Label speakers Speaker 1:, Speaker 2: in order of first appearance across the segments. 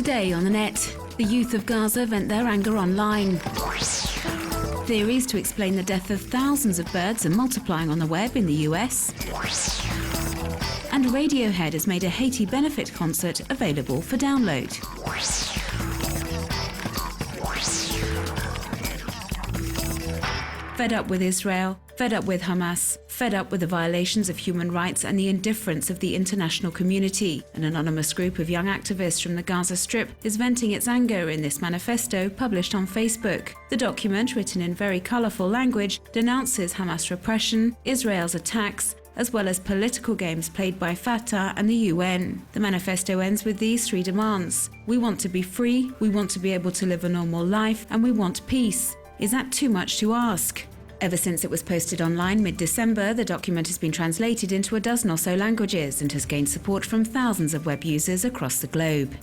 Speaker 1: Today on the net, the youth of Gaza vent their anger online. Theories to explain the death of thousands of birds are multiplying on the web in the US. And Radiohead has made a Haiti benefit concert available for download. Fed up with Israel, fed up with Hamas, fed up with the violations of human rights and the indifference of the international community, an anonymous group of young activists from the Gaza Strip is venting its anger in this manifesto published on Facebook. The document, written in very colourful language, denounces Hamas repression, Israel's attacks, as well as political games played by Fatah and the UN. The manifesto ends with these three demands. We want to be free, we want to be able to live a normal life, and we want peace. Is that too much to ask? Ever since it was posted online mid-December, the document has been translated into a dozen or so languages and has gained support from thousands of web users across the globe.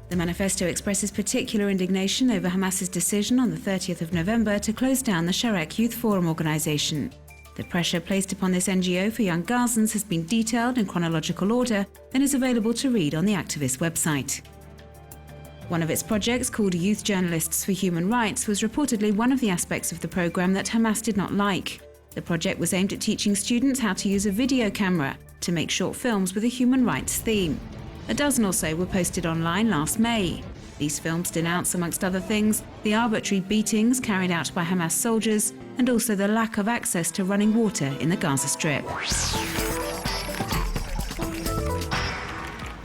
Speaker 1: The manifesto expresses particular indignation over Hamas's decision on the 30th of November to close down the Sharek Youth Forum organization. The pressure placed upon this NGO for young Gazans has been detailed in chronological order and is available to read on the activist website. One of its projects, called Youth Journalists for Human Rights, was reportedly one of the aspects of the program that Hamas did not like. The project was aimed at teaching students how to use a video camera to make short films with a human rights theme. A dozen or so were posted online last May. These films denounce, amongst other things, the arbitrary beatings carried out by Hamas soldiers and also the lack of access to running water in the Gaza Strip.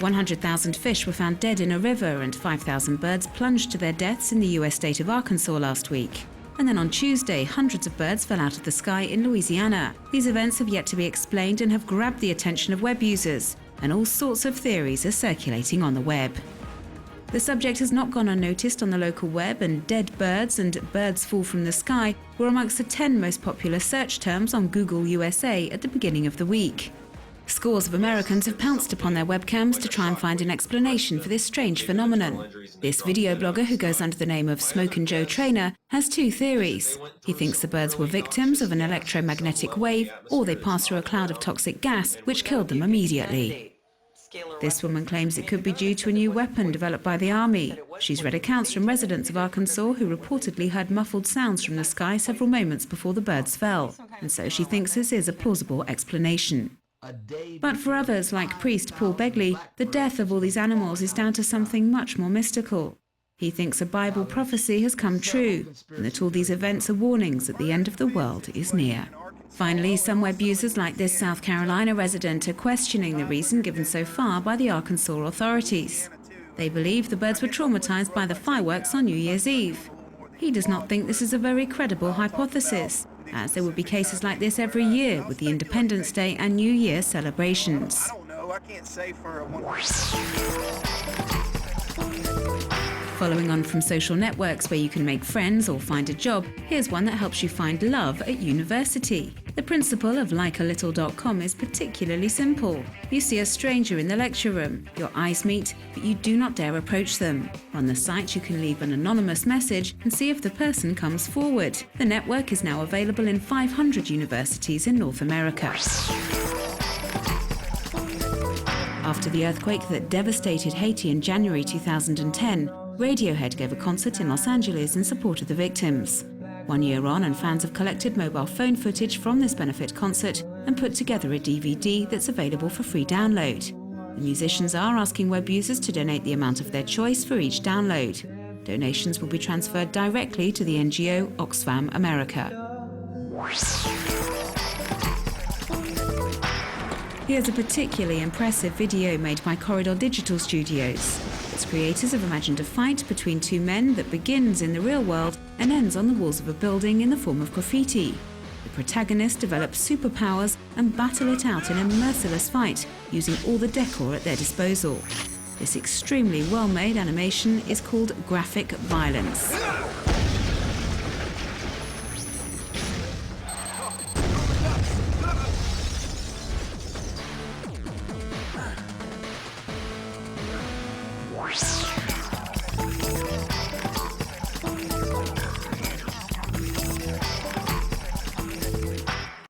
Speaker 1: 100,000 fish were found dead in a river and 5,000 birds plunged to their deaths in the US state of Arkansas last week. And then on Tuesday, hundreds of birds fell out of the sky in Louisiana. These events have yet to be explained and have grabbed the attention of web users, and all sorts of theories are circulating on the web. The subject has not gone unnoticed on the local web, and dead birds and birds fall from the sky were amongst the 10 most popular search terms on Google USA at the beginning of the week. Scores of Americans have pounced upon their webcams to try and find an explanation for this strange phenomenon. This video blogger, who goes under the name of Smoke and Joe Trainer, has two theories. He thinks the birds were victims of an electromagnetic wave, or they passed through a cloud of toxic gas, which killed them immediately. This woman claims it could be due to a new weapon developed by the army. She's read accounts from residents of Arkansas who reportedly heard muffled sounds from the sky several moments before the birds fell, and so she thinks this is a plausible explanation. But for others, like priest Paul Begley, the death of all these animals is down to something much more mystical. He thinks a Bible prophecy has come true, and that all these events are warnings that the end of the world is near. Finally, some web users like this South Carolina resident are questioning the reason given so far by the Arkansas authorities. They believe the birds were traumatized by the fireworks on New Year's Eve. He does not think this is a very credible hypothesis, as there would be cases like this every year with the Independence Day and New Year celebrations.
Speaker 2: I don't know. I can't say for a
Speaker 1: Following on from social networks where you can make friends or find a job, here's one that helps you find love at university. The principle of likealittle.com is particularly simple. You see a stranger in the lecture room, your eyes meet, but you do not dare approach them. On the site, you can leave an anonymous message and see if the person comes forward. The network is now available in 500 universities in North America. After the earthquake that devastated Haiti in January 2010, Radiohead gave a concert in Los Angeles in support of the victims. 1 year on, and fans have collected mobile phone footage from this benefit concert and put together a DVD that's available for free download. The musicians are asking web users to donate the amount of their choice for each download. Donations will be transferred directly to the NGO Oxfam America. Here's a particularly impressive video made by Corridor Digital Studios. Its creators have imagined a fight between two men that begins in the real world and ends on the walls of a building in the form of graffiti. The protagonists develop superpowers and battle it out in a merciless fight, using all the decor at their disposal. This extremely well-made animation is called graphic violence.